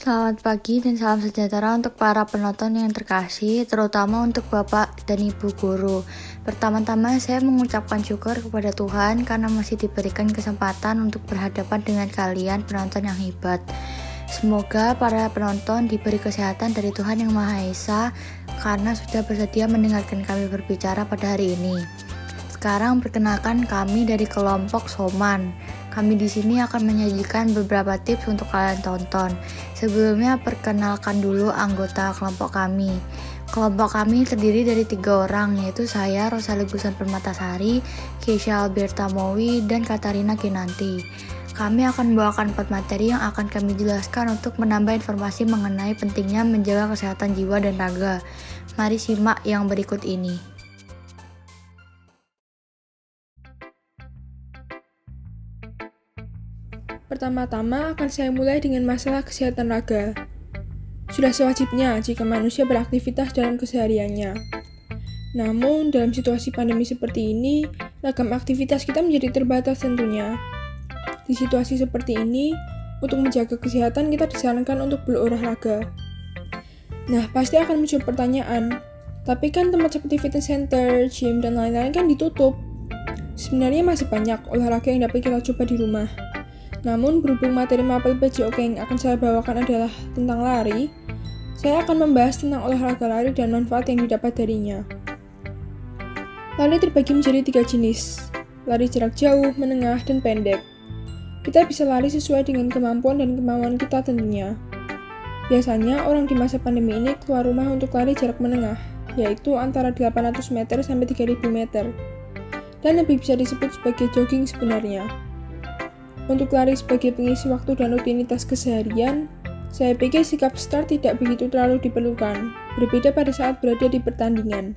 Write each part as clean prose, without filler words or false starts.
Selamat pagi dan salam sejahtera untuk para penonton yang terkasih, terutama untuk Bapak dan Ibu Guru. Pertama-tama saya mengucapkan syukur kepada Tuhan karena masih diberikan kesempatan untuk berhadapan dengan kalian penonton yang hebat. Semoga para penonton diberi kesehatan dari Tuhan Yang Maha Esa karena sudah bersedia mendengarkan kami berbicara pada hari ini. Sekarang perkenalkan kami dari kelompok Soman. Kami di sini akan menyajikan beberapa tips untuk kalian tonton. Sebelumnya perkenalkan dulu anggota kelompok kami. Kelompok kami terdiri dari 3 orang, yaitu saya, Rosalie Gusan Permatasari, Keisha Alberta Mowi, dan Katarina Kinanti. Kami akan membawakan 4 materi yang akan kami jelaskan untuk menambah informasi mengenai pentingnya menjaga kesehatan jiwa dan raga. Mari simak yang berikut ini. Pertama-tama akan saya mulai dengan masalah kesehatan raga. Sudah sewajibnya jika manusia beraktivitas dalam kesehariannya. Namun, dalam situasi pandemi seperti ini, ragam aktivitas kita menjadi terbatas tentunya. Di situasi seperti ini, untuk menjaga kesehatan kita disarankan untuk berolahraga. Nah, pasti akan muncul pertanyaan, tapi kan tempat seperti fitness center, gym, dan lain-lain kan ditutup. Sebenarnya masih banyak olahraga yang dapat kita coba di rumah. Namun, berhubung materi mapel PJOK yang akan saya bawakan adalah tentang lari, saya akan membahas tentang olahraga lari dan manfaat yang didapat darinya. Lari terbagi menjadi 3 jenis, lari jarak jauh, menengah, dan pendek. Kita bisa lari sesuai dengan kemampuan dan kemauan kita tentunya. Biasanya, orang di masa pandemi ini keluar rumah untuk lari jarak menengah, yaitu antara 800 meter sampai 3000 meter, dan lebih bisa disebut sebagai jogging sebenarnya. Untuk lari sebagai pengisi waktu dan rutinitas keseharian, saya pikir sikap start tidak begitu terlalu diperlukan, berbeda pada saat berada di pertandingan.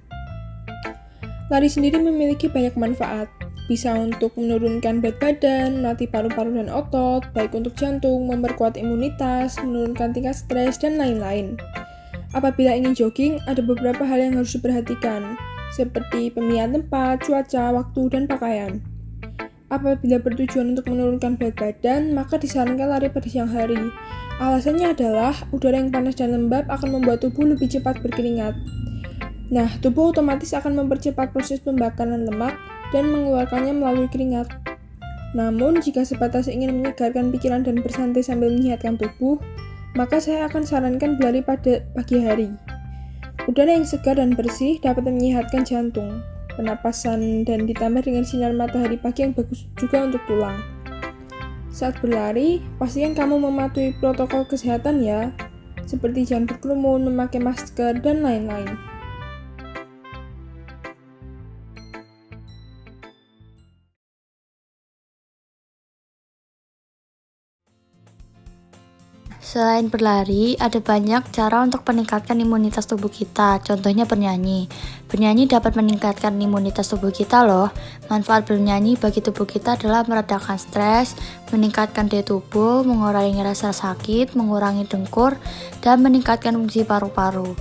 Lari sendiri memiliki banyak manfaat, bisa untuk menurunkan berat badan, melatih paru-paru dan otot, baik untuk jantung, memperkuat imunitas, menurunkan tingkat stres, dan lain-lain. Apabila ingin jogging, ada beberapa hal yang harus diperhatikan, seperti pemilihan tempat, cuaca, waktu, dan pakaian. Apabila bertujuan untuk menurunkan berat badan, maka disarankan lari pada siang hari. Alasannya adalah, udara yang panas dan lembab akan membuat tubuh lebih cepat berkeringat. Nah, tubuh otomatis akan mempercepat proses pembakaran lemak dan mengeluarkannya melalui keringat. Namun, jika sebatas ingin menyegarkan pikiran dan bersantai sambil menyehatkan tubuh, maka saya akan sarankan berlari pada pagi hari. Udara yang segar dan bersih dapat menyehatkan jantung, pernapasan, dan ditambah dengan sinar matahari pagi yang bagus juga untuk tulang. Saat berlari, pastikan kamu mematuhi protokol kesehatan ya, seperti jangan berkerumun, memakai masker, dan lain-lain. Selain berlari, ada banyak cara untuk meningkatkan imunitas tubuh kita. Contohnya bernyanyi. Bernyanyi dapat meningkatkan imunitas tubuh kita loh. Manfaat bernyanyi bagi tubuh kita adalah meredakan stres, meningkatkan daya tubuh, mengurangi rasa sakit, mengurangi dengkur, dan meningkatkan fungsi paru-paru.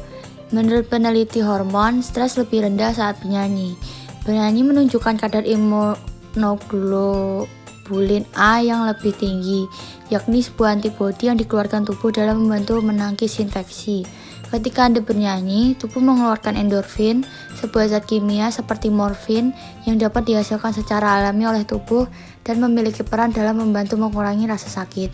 Menurut peneliti hormon, stres lebih rendah saat bernyanyi. Bernyanyi menunjukkan kadar immunoglobulin A yang lebih tinggi, yakni sebuah antibodi yang dikeluarkan tubuh dalam membantu menangkis infeksi. Ketika Anda bernyanyi, tubuh mengeluarkan endorfin, sebuah zat kimia seperti morfin yang dapat dihasilkan secara alami oleh tubuh dan memiliki peran dalam membantu mengurangi rasa sakit.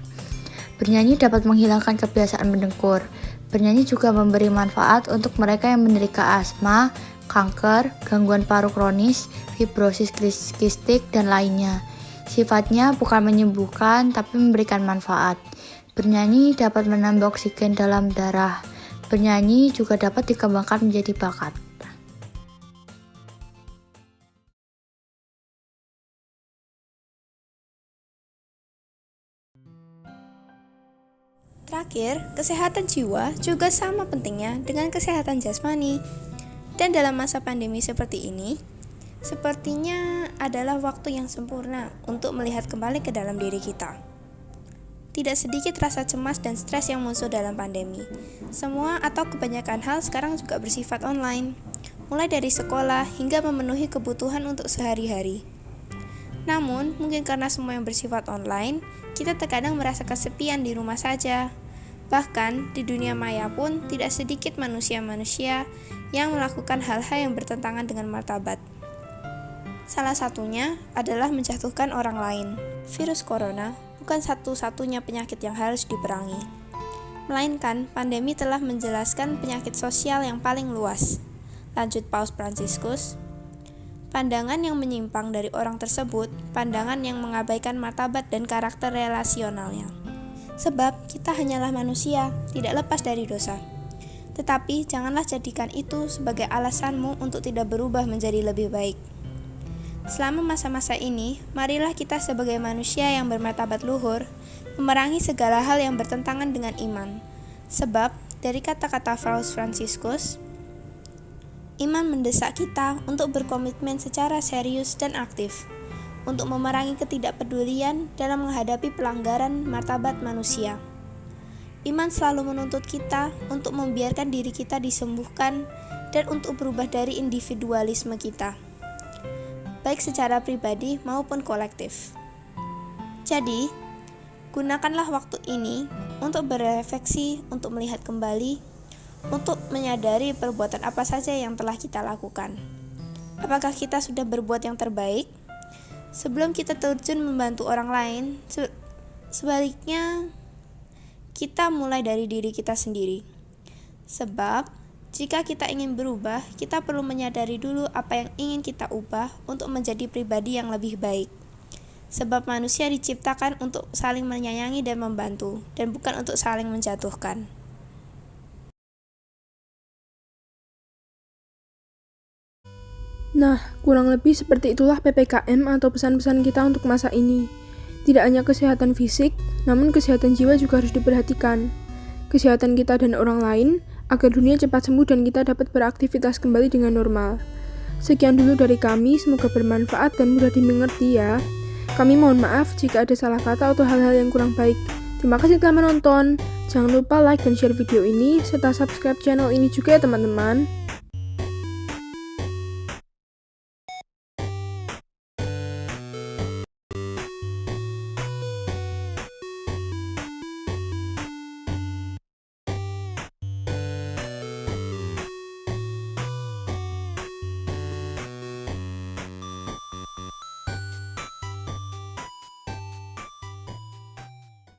Bernyanyi dapat menghilangkan kebiasaan mendengkur. Bernyanyi juga memberi manfaat untuk mereka yang menderita asma, kanker, gangguan paru kronis, fibrosis kistik, dan lainnya. Sifatnya bukan menyembuhkan, tapi memberikan manfaat. Bernyanyi dapat menambah oksigen dalam darah. Bernyanyi juga dapat dikembangkan menjadi bakat. Terakhir, kesehatan jiwa juga sama pentingnya dengan kesehatan jasmani. Dan dalam masa pandemi seperti ini, sepertinya adalah waktu yang sempurna untuk melihat kembali ke dalam diri kita. Tidak sedikit rasa cemas dan stres yang muncul dalam pandemi. Semua atau kebanyakan hal sekarang juga bersifat online, mulai dari sekolah hingga memenuhi kebutuhan untuk sehari-hari. Namun, mungkin karena semua yang bersifat online, kita terkadang merasa kesepian di rumah saja. Bahkan di dunia maya pun tidak sedikit manusia-manusia yang melakukan hal-hal yang bertentangan dengan martabat. Salah satunya adalah menjatuhkan orang lain. Virus corona bukan satu-satunya penyakit yang harus diperangi, melainkan pandemi telah menjelaskan penyakit sosial yang paling luas. Lanjut Paus Fransiskus, pandangan yang menyimpang dari orang tersebut, pandangan yang mengabaikan martabat dan karakter relasionalnya. Sebab kita hanyalah manusia, tidak lepas dari dosa. Tetapi janganlah jadikan itu sebagai alasanmu untuk tidak berubah menjadi lebih baik. Selama masa-masa ini, marilah kita sebagai manusia yang bermartabat luhur, memerangi segala hal yang bertentangan dengan iman. Sebab, dari kata-kata Paus Fransiskus, iman mendesak kita untuk berkomitmen secara serius dan aktif untuk memerangi ketidakpedulian dalam menghadapi pelanggaran martabat manusia. Iman selalu menuntut kita untuk membiarkan diri kita disembuhkan dan untuk berubah dari individualisme kita, baik secara pribadi maupun kolektif. Jadi, gunakanlah waktu ini untuk berefleksi, untuk melihat kembali, untuk menyadari perbuatan apa saja yang telah kita lakukan. Apakah kita sudah berbuat yang terbaik? Sebelum kita terjun membantu orang lain, sebaliknya kita mulai dari diri kita sendiri. Sebab, jika kita ingin berubah, kita perlu menyadari dulu apa yang ingin kita ubah untuk menjadi pribadi yang lebih baik. Sebab manusia diciptakan untuk saling menyayangi dan membantu, dan bukan untuk saling menjatuhkan. Nah, kurang lebih seperti itulah PPKM atau pesan-pesan kita untuk masa ini. Tidak hanya kesehatan fisik, namun kesehatan jiwa juga harus diperhatikan. Kesehatan kita dan orang lain, agar dunia cepat sembuh dan kita dapat beraktivitas kembali dengan normal. Sekian dulu dari kami, semoga bermanfaat dan mudah dimengerti ya. Kami mohon maaf jika ada salah kata atau hal-hal yang kurang baik. Terima kasih telah menonton. Jangan lupa like dan share video ini, serta subscribe channel ini juga ya teman-teman.